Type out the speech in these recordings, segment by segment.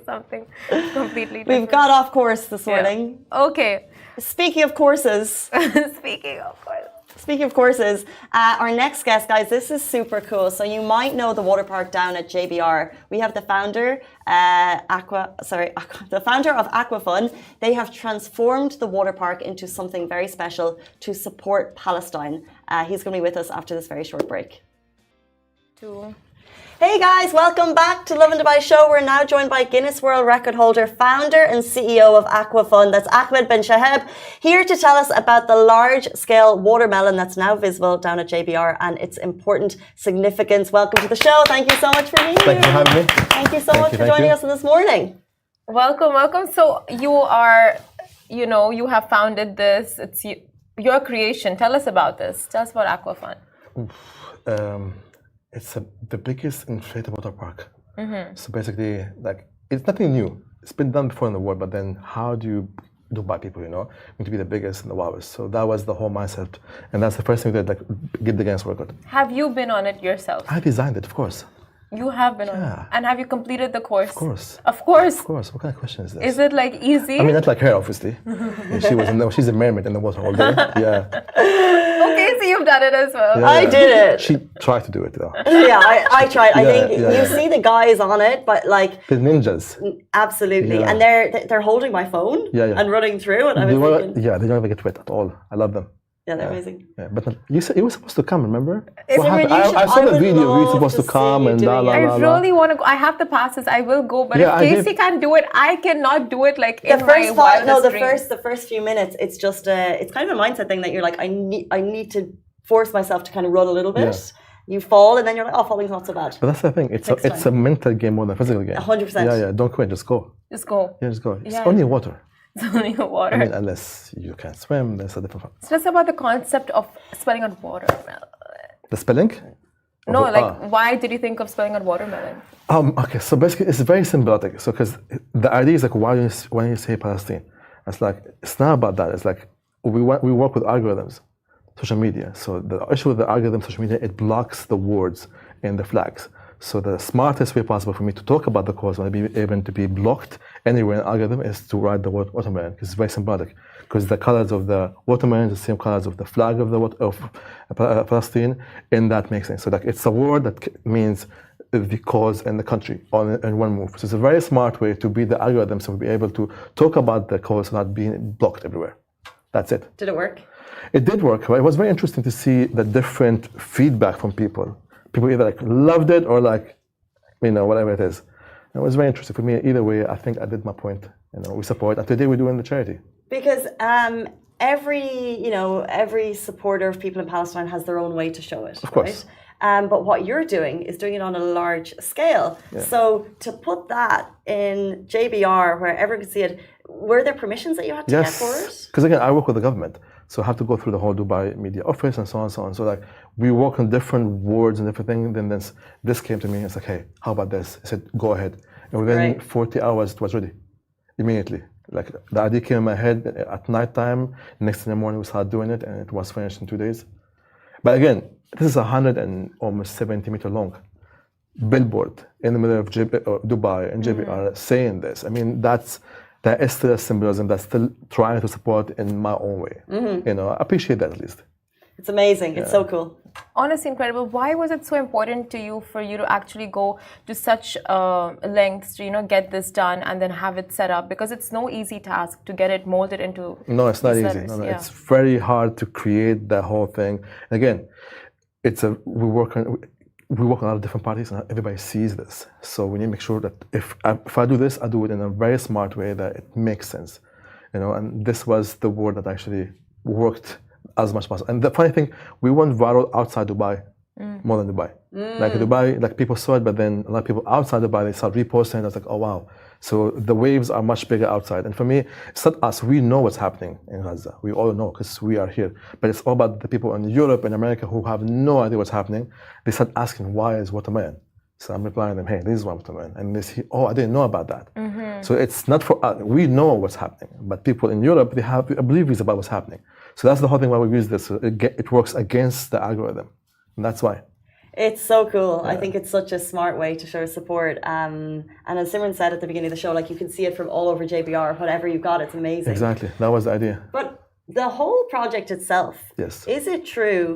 something completely different. We've got off course this morning. Yeah. Okay. Speaking of courses. Speaking of courses, our next guest, guys, this is super cool. So you might know the water park down at JBR. We have the founder, the founder of Aquafun. They have transformed the water park into something very special to support Palestine. He's going to be with us after this very short break. Hey guys, welcome back to Lovin Dubai Show. We're now joined by Guinness World Record holder, founder and CEO of Aquafun. That's Ahmed Ben Shahab, here to tell us about the large-scale watermelon that's now visible down at JBR and its important significance. Welcome to the show. Thank you so much for being here. Thank you for having me. Thank you so much for joining us this morning. Welcome. So you are, you have founded this. It's your creation. Tell us about this. Tell us about Aquafun. It's the biggest inflatable water park. So basically, it's nothing new. It's been done before in the world, but then how do you do by people, We need to be the biggest and the wildest. So that was the whole mindset. And that's the first thing we did, get the Guinness World Record. Have you been on it yourself? I designed it, of course. You have been on it? And have you completed the course? Of course. Of course? Of course. What kind of question is this? Is it easy? I mean, not like her, obviously. She's a mermaid in the water all day. Yeah. Okay, so you've done it as well. Yeah, I did it. She tried to do it though. Yeah, I tried. I think you see the guys on it, but the ninjas. Absolutely. And they're holding my phone and running through, and I was thinking, they don't ever get wet at all. I love them. Yeah, they're amazing. Yeah, but you said you were supposed to come, remember? What happened? I saw the video. You were supposed to come and I really want to go. I have the passes. I will go. But if Casey can't do it, I cannot do it the first few minutes, it's just it's kind of a mindset thing that you're like, I need to force myself to kind of run a little bit. You fall and then you're like, oh, falling's not so bad. But that's the thing. It's a mental game more than a physical game. 100%. Yeah. Don't quit. Just go. Just go. Yeah, just go. It's only water. It's only water. I mean, unless you can swim, there's a different. So that's about the concept of spelling out watermelon. The spelling? No, why did you think of spelling out watermelon? Okay, so basically, it's very symbiotic. So, because the idea is when you say Palestine, it's not about that. It's like we work with algorithms, social media. So the issue with the algorithm, social media, it blocks the words in the flags. So the smartest way possible for me to talk about the cause and be able to be blocked anywhere in the algorithm is to write the word watermelon, because it's very symbolic. Because the colors of the watermelon is the same colors of the flag of Palestine, and that makes sense. So it's a word that means the cause and the country in one move. So it's a very smart way to beat the algorithm, so we'll be able to talk about the cause without being blocked everywhere. That's it. Did it work? It did work. It was very interesting to see the different feedback from people. People either loved it or whatever it is. It was very interesting for me. Either way, I think I did my point. We support. And today we're doing the charity. Because every supporter of people in Palestine has their own way to show it. Of course. Right? But what you're doing is doing it on a large scale. Yeah. So to put that in JBR where everyone can see it, were there permissions that you had to get for it? Yes, because again, I work with the government. So I have to go through the whole Dubai media office and so on and so on. So we work on different words and different things. Then this came to me. It's like, hey, how about this? I said, go ahead. And within 40 hours, it was ready immediately. The idea came in my head at night time. Next in the morning, we started doing it, and it was finished in 2 days. But again, this is 170-meter long billboard in the middle of Dubai and JBR saying this. I mean, that is still a symbolism that's still trying to support in my own way. I appreciate that at least. It's amazing. It's so cool. Honestly, incredible. Why was it so important to you for you to actually go to such lengths to get this done and then have it set up? Because it's no easy task to get it molded into. No, it's not easy. No, it's very hard to create that whole thing. Again, we work on a lot of different parties and everybody sees this. So we need to make sure that if I do this, I do it in a very smart way that it makes sense. And this was the word that actually worked as much as possible. And the funny thing, we went viral outside Dubai more than Dubai. Dubai, people saw it, but then a lot of people outside Dubai, they started reposting. I was like, oh wow. So the waves are much bigger outside. And for me, it's not us. We know what's happening in Gaza. We all know because we are here. But it's all about the people in Europe and America who have no idea what's happening. They start asking, why is watermelon? So I'm replying them, hey, this is watermelon. And they say, oh, I didn't know about that. So it's not for us. We know what's happening. But people in Europe, they have oblivious about what's happening. So that's the whole thing why we use this. It works against the algorithm. And that's why. It's so cool. I think it's such a smart way to show support. And as Simran said at the beginning of the show, like you can see it from all over JBR. Whatever you've got, it's amazing. Exactly. That was the idea. But the whole project itself, yes. Is it true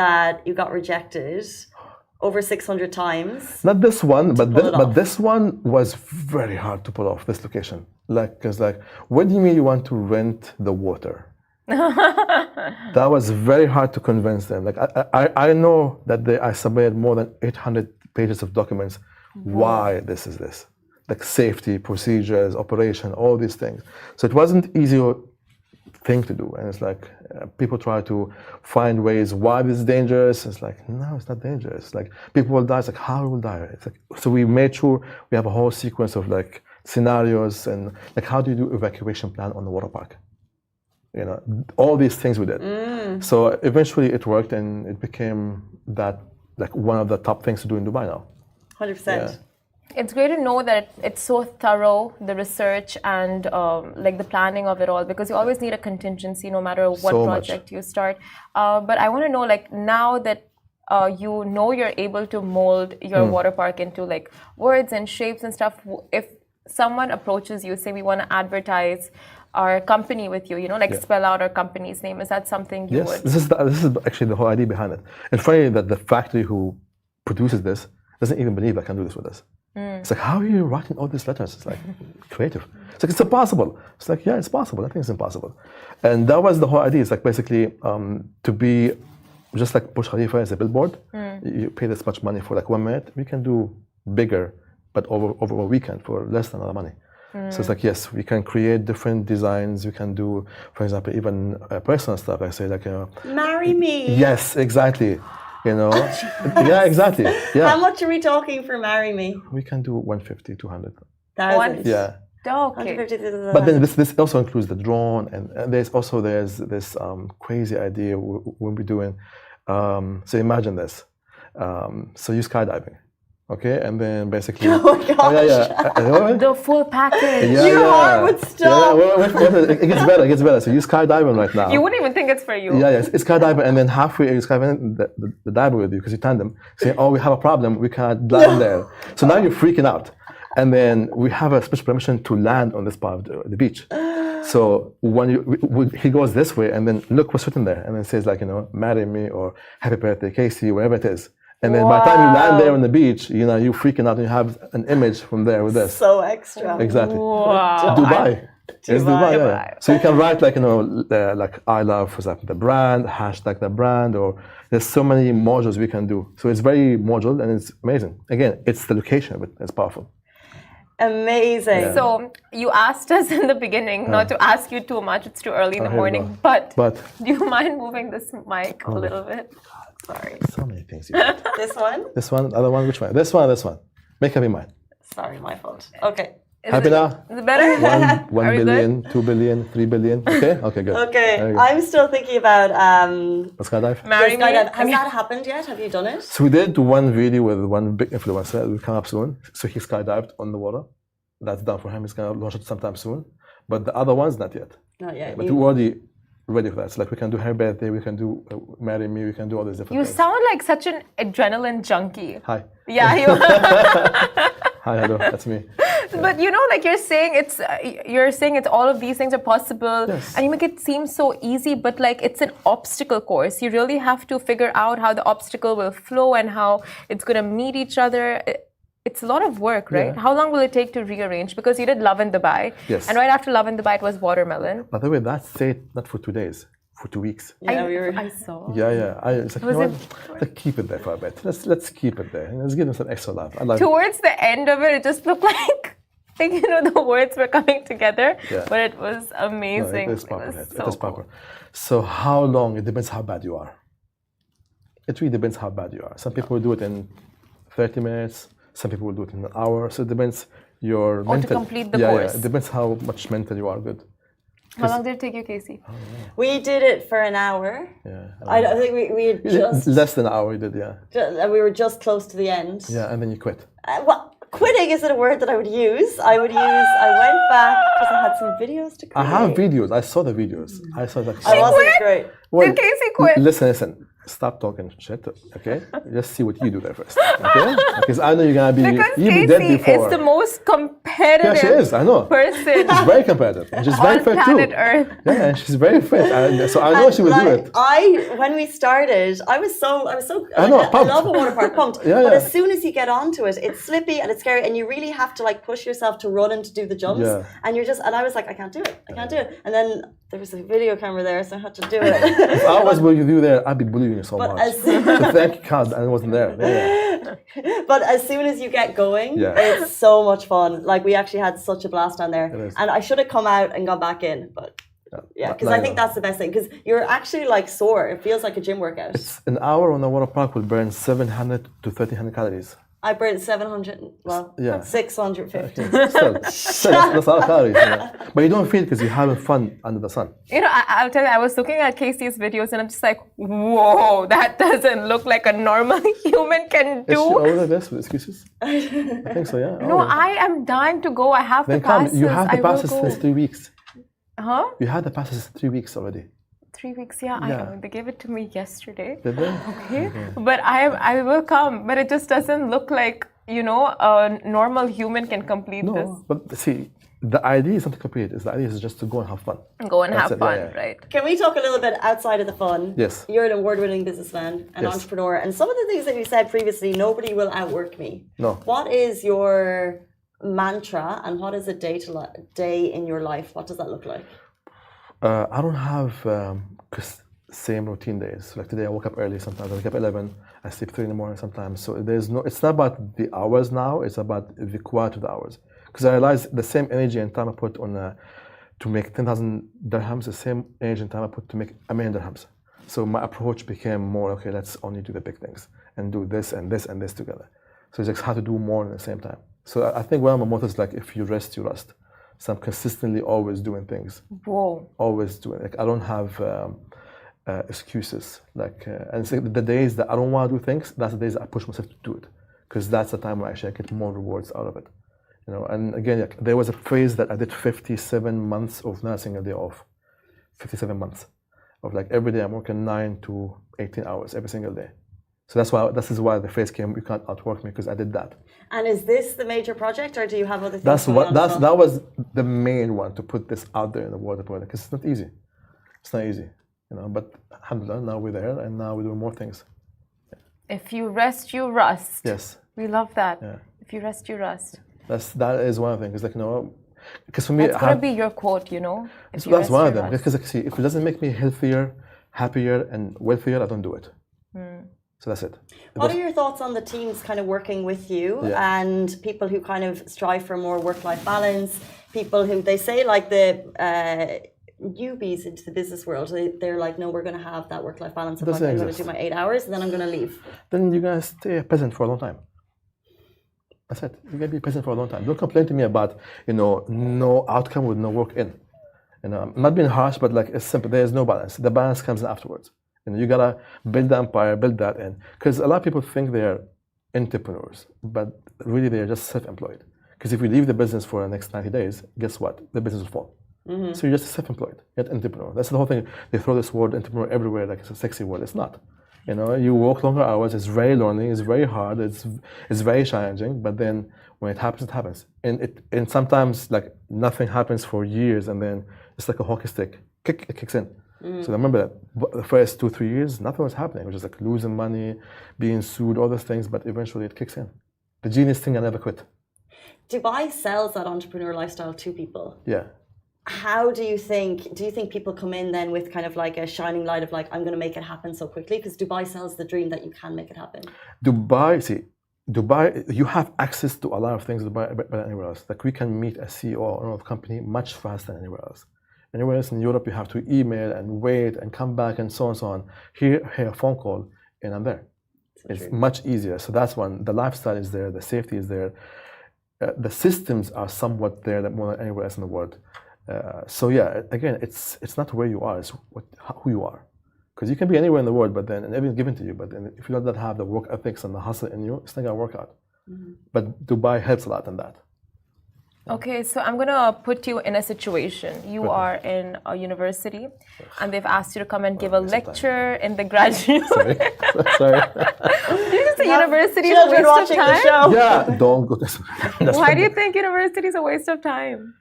that you got rejected over 600 times? Not this one, but this one was very hard to pull off, this location. Like, because like, what do you mean you want to rent the water? That was very hard to convince them. Like, I know that I submitted more than 800 pages of documents. Why this is this? Like safety, procedures, operation, all these things. So it wasn't easy thing to do. And it's like, people try to find ways why this is dangerous. It's like, no, it's not dangerous. Like, people will die. It's like, how we will die? It's like, so we made sure we have a whole sequence of like scenarios and like, how do you do evacuation plan on the water park? You know, all these things we did. So eventually it worked and it became that like one of the top things to do in Dubai now. 100%. Yeah. It's great to know that it's so thorough, the research and like the planning of it all, because you always need a contingency no matter what project you start. But I want to know, like, now that you know you're able to mold your water park into like words and shapes and stuff, if someone approaches you, say we want to advertise our company with you, you know, like spell out our company's name, is that something you would? This is actually the whole idea behind it. And funny that the factory who produces this doesn't even believe I can do this with us. It's like, how are you writing all these letters? It's like creative. It's like, it's impossible. It's like, yeah, it's possible. Nothing's impossible. And that was the whole idea. It's like basically to be just like Burj Khalifa as a billboard. You pay this much money for like 1 minute. We can do bigger, but over a weekend for less than other money. So it's like, yes, we can create different designs. We can do, for example, even personal stuff. I say like, marry me. Yes, exactly. You know, yeah, exactly. Yeah. How much are we talking for marry me? We can do 150, 200. Thousands. Yeah. Okay. But then this also includes the drone, and there's this crazy idea we'll be doing. So imagine this. So you skydiving, okay, and then basically. Oh my gosh. The full package. Your heart would stop. Yeah, it gets better. It gets better. So you skydiving right now. You wouldn't even think it's for you. Yeah, yes, it's skydiving, and then halfway you skydiving the diver with you because you tandem. Say, oh, we have a problem. We can't land there. So now you're freaking out. And then we have a special permission to land on this part of the beach. So when he goes this way, and then look what's written there, and then it says like, you know, marry me or happy birthday, Casey, wherever it is. And then by the time you land there on the beach, you know, you're freaking out and you have an image from there with this. So extra. Exactly. Wow. Dubai. It's Dubai, yeah. So you can write like, you know, like I love, for example, the brand, hashtag the brand, or there's so many modules we can do. So it's very modular and it's amazing. Again, it's the location, but it's powerful. Amazing. Yeah. So you asked us in the beginning not to ask you too much. It's too early in the morning. But do you mind moving this mic a little bit? Sorry. So many things you did. This one? This one, other one, which one? This one, this one. Make up your mind. Sorry, my fault. Okay. Happy now? Is it better? 1 billion, 2 billion, 3 billion. Okay? Okay, good. Okay. I'm still thinking about Let's skydive. Marry me. Has that happened yet? Have you done it? So we did one video with one big influencer. It will come up soon. So he skydived on the water. That's done for him. He's gonna launch it sometime soon. But the other ones, not yet. Not yet. But we're already ready for that. So like we can do her birthday, we can do marry me, we can do all these different You things. sound like such an adrenaline junkie. Hi. Yeah, you Hi, hello, that's me. But you know, like you're saying it's all of these things are possible, Yes. and you make it seem so easy, but like it's an obstacle course. You really have to figure out how the obstacle will flow and how it's going to meet each other. It's a lot of work, right? Yeah. How long will it take to rearrange? Because you did Lovin Dubai, Yes. and right after Lovin Dubai, it was watermelon. By the way, that's stayed not for 2 days, for 2 weeks. Yeah, I saw. Yeah. It's like, you know what? Let's keep it there for a bit. Let's keep it there. Let's give them some extra love. I love Towards the end of it just looked like you know, the words were coming together, but it was amazing. No, it is proper. It was so proper. So how long? It depends how bad you are. It really depends how bad you are. Some people will do it in 30 minutes. Some people will do it in an hour. So it depends your mental. to complete the course. Yeah, it depends how much mental you are good. How long did it take you, Casey? We did it for an hour. Yeah. I think we had just less than an hour. We did, yeah. we were just close to the end. Yeah, and then you quit. Well, quitting isn't a word that I would use. I went back because I had some videos to create. I have videos. I saw the videos. I saw that. I wasn't great. Did Casey quit? Listen. stop talking shit, okay? Just see what you do there first, okay? Because I know you're gonna be, Because you'll be dead Casey before. is the most competitive Yeah, she is, I know. person She's very competitive. And she's very on fit too. planet Earth. Yeah, and she's very fit. So I know she will do it. When we started, I was so I know, I pumped. love a water park, pumped. Yeah, but yeah. as soon as you get onto it, it's slippy and it's scary, and you really have to like push yourself to run and to do the jumps. Yeah. And you're just, and I was like, I can't do it. I can't do it. And then there was a video camera there, so I had to do it. If I was with you there, I'd be bullying you so But much. So thank God I wasn't there. Yeah. But as soon as you get going, Yeah. it's so much fun. Like we actually had such a blast down there, It is. and I should have come out and gone back in, but yeah, because I think that's the best thing. Because you're actually like sore. It feels like a gym workout. It's an hour on the water park will burn 700 to 1300 calories. I burned 700. Well, Yeah. 650. Still, that's a lot of calories. But you don't feel because you're having fun under the sun. You know, I'll tell you, I was looking at Casey's videos and I'm just like, whoa, that doesn't look like a normal human can Is do. she over this with excuses? I think so, yeah. No, Oh. I am dying to go. I have Then the come. passes. You have the I will passes go. since 3 weeks. Huh? You had the passes 3 weeks already. 3 weeks, yeah. I Yeah. know. They gave it to me yesterday. Did they? Okay. But I will come. But it just doesn't look like, you know, a normal human can complete this. No, but see, the idea is not to complete. The idea is just to go and have fun. Go and That's have it, fun, yeah, yeah. right? Can we talk a little bit outside of the fun? Yes. You're an award-winning businessman, an Yes. entrepreneur, and some of the things that you said previously, nobody will outwork me. No. What is your mantra, and what is a day in your life? What does that look like? I don't have same routine days. Like today, I woke up early. Sometimes I wake up 11. I sleep 3 in the morning. Sometimes, so there's no. It's not about the hours now. It's about the quality of the hours. Because I realize the same energy and time I put on to make 10,000 dirhams, the same energy and time I put to make 1,000,000 dirhams. So my approach became more okay. Let's only do the big things and do this and this and this together. So it's just how to do more at the same time. So I think one of my mottos is like, if you rest, you rust. So I'm consistently always doing things. Whoa. Always doing. Like I don't have excuses. Like and it's like the days that I don't want to do things, that's the days that I push myself to do it, because that's the time where actually I get more rewards out of it. You know. And again, like, there was a phase that I did 57 months of not a single day off. 57 months of like every day I'm working 9 to 18 hours every single day. So this is why the phrase came, you can't outwork me, because I did that. And is this the major project, or do you have other things going on as well? That was the main one, to put this out there in the water product, because it's not easy. It's not easy, you know. But alhamdulillah, now we're there, and now we're doing more things. If you rest, you rust. Yes. We love that. Yeah. If you rest, you rust. That is one of the things. Like, you know, because for me, That's gonna be your quote, you know. So that's one of them. Because like, see, if it doesn't make me healthier, happier, and wealthier, I don't do it. So that's it. What are your thoughts on the teams kind of working with you and people who kind of strive for more work-life balance? People who they say like the newbies into the business world, they're like, no, we're going to have that work-life balance. I'm going to do my 8 hours and then I'm going to leave. Then you're going to stay a peasant for a long time. That's it. You're going to be a peasant for a long time. Don't complain to me about, you know, no outcome with no work in. You know, I'm not being harsh, but like it's simple. There's no balance. The balance comes in afterwards. You know, you gotta build the empire, build that in. Because a lot of people think they're entrepreneurs, but really they're just self-employed. Because if you leave the business for the next 90 days, guess what? The business will fall. So you're just self-employed, yet entrepreneur. That's the whole thing. They throw this word entrepreneur everywhere like it's a sexy word. It's not. You know, you work longer hours. It's very lonely. It's very hard. It's very challenging. But then when it happens, it happens. And sometimes like nothing happens for years, and then it's like a hockey stick. It kicks in. So remember that the first 2-3 years, nothing was happening. It was just like losing money, being sued, all those things. But eventually it kicks in. The genius thing, I never quit. Dubai sells that entrepreneur lifestyle to people. Yeah. How do you think people come in then with kind of like a shining light of like, I'm going to make it happen so quickly? Because Dubai sells the dream that you can make it happen. Dubai, you have access to a lot of things in Dubai better than anywhere else. Like we can meet a CEO or owner of a company much faster than anywhere else. Anywhere else in Europe, you have to email and wait and come back and so on and so on. Here a phone call and I'm there. It's much easier. So that's one. The lifestyle is there. The safety is there. The systems are somewhat there more than anywhere else in the world. So yeah, again, it's not where you are. It's who you are. Because you can be anywhere in the world, but then and everything's given to you. But then if you don't have the work ethics and the hustle in you, it's not gonna work out. But Dubai helps a lot in that. Okay, so I'm gonna put you in a situation. You are in a university, and they've asked you to come and give a lecture in the graduate. Sorry. Sorry. You just say university is a Children waste of watching the time. show. Yeah, don't go this way. Why do you think university is a waste of time?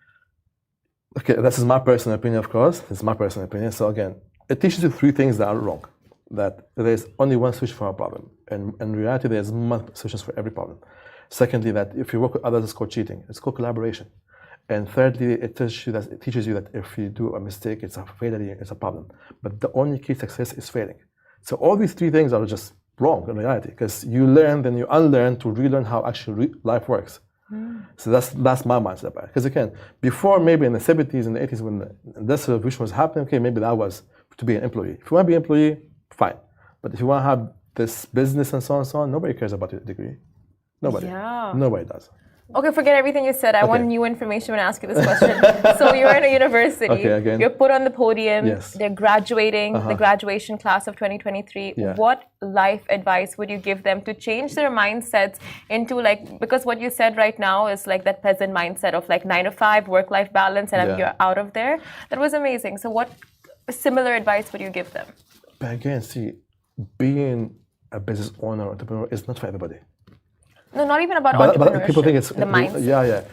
Okay, this is my personal opinion, of course. It's my personal opinion. So again, it teaches you three things that are wrong. That there's only one solution for a problem. And in reality, there's multiple solutions for every problem. Secondly, that if you work with others, it's called cheating. It's called collaboration. And thirdly, it teaches you that if you do a mistake, it's a failure, it's a problem. But the only key to success is failing. So all these three things are just wrong in reality, because you learn, then you unlearn to relearn how actually life works. So that's my mindset about it. Because again, before maybe in the 70s and the 80s when the industrial revolution was happening, okay, maybe that was to be an employee. If you want to be an employee, fine. But if you want to have this business and so on, nobody cares about your degree. Nobody. Yeah. Nobody does. Okay, forget everything you said. I want new information when I ask you this question. So you're in a university. Okay, again. You're put on the podium. Yes. They're graduating, the graduation class of 2023. Yeah. What life advice would you give them to change their mindsets into because what you said right now is like that peasant mindset of like 9 to 5, work-life balance, and you're out of there. That was amazing. So what similar advice would you give them? But again, see, being a business owner or entrepreneur is not for everybody. No, not even about entrepreneurship. But people think it's the mindset. Yeah.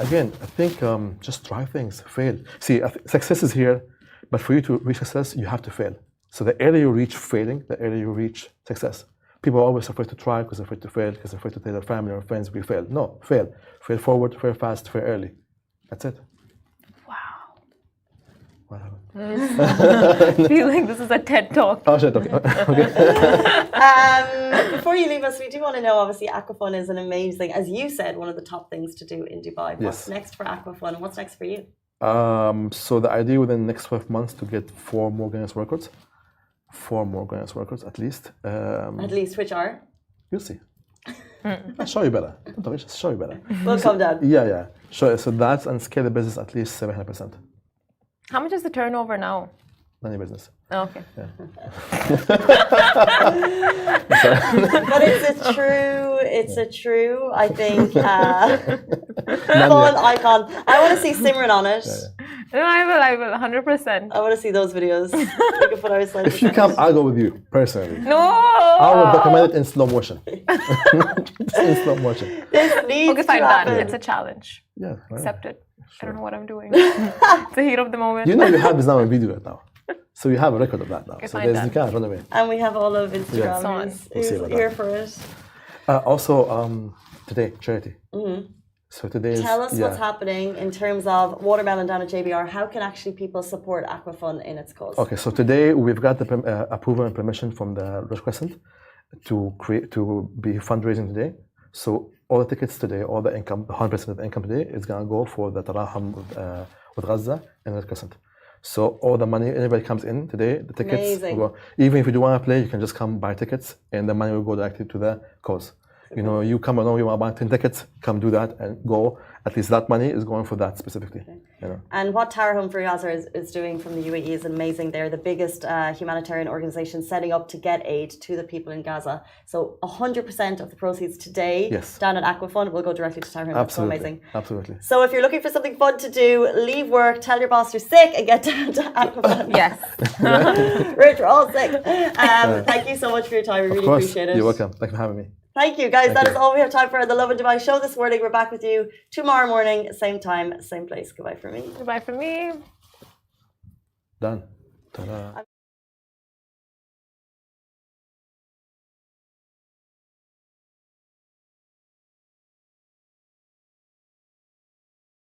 Again, I think just try things, fail. See, success is here, but for you to reach success, you have to fail. So the earlier you reach failing, the earlier you reach success. People are always afraid to try because they're afraid to fail, because they're afraid to tell their family or friends we failed. No, fail. Fail forward, fail fast, fail early. That's it. Wow. What happened? I feel like this is a TED Talk. Oh, shit, okay. Before you leave us, we do want to know, obviously, Aquafun is an amazing, as you said, one of the top things to do in Dubai. What's next for Aquafun and what's next for you? So the idea within the next 12 months to get 4 more Guinness records. 4 more Guinness records, at least. At least, which are? You'll see. I'll show you better. Don't worry, just show you better. We'll come down. Yeah. So that's and scale the business at least 700%. How much is the turnover now? None of your business. Oh, okay. Yeah. But it's a true, I think, fun icon. I want to see Simran on it. No, I will, 100%. I want to see those videos. We can put our slides If you come, I'll go with you, personally. No! I will document it in slow motion. In slow motion. This needs Okay, to fine, happen. done. It's a challenge. Yeah. Right. Accept it. I don't know what I'm doing. It's the heat of the moment. You know you have this now on video right now. So you have a record of that now. Okay, So fine, you can't run away. And we have all of Instagram Yeah. who's We'll see here about for it. Also, today, charity. So today is... Tell us what's happening in terms of watermelon down at JBR. How can actually people support Aquafun in its cause? Okay, so today we've got the approval and permission from the Red Crescent to be fundraising today. So all the tickets today, all the income, 100% of the income today is going to go for the Tarahum with Gaza and Red Crescent. So all the money, anybody comes in today, the tickets will go. Even if you don't want to play, you can just come buy tickets and the money will go directly to the cause. You know, you come along, you want to buy 10 tickets, come do that and go. At least that money is going for that specifically. Okay. You know. And what Tarahum for Gaza is doing from the UAE is amazing. They're the biggest humanitarian organization setting up to get aid to the people in Gaza. So 100% of the proceeds today down at Aquafun will go directly to Tarahum. That's so amazing. Absolutely. So if you're looking for something fun to do, leave work, tell your boss you're sick and get down to Aquafun. Yes. Rich, we're all sick. Thank you so much for your time. We really appreciate it. You're welcome. Thank you for having me. Thank you, guys. That is all we have time for the Lovin Dubai show this morning. We're back with you tomorrow morning, same time, same place. Goodbye from me. Goodbye from me. Done. Ta-da.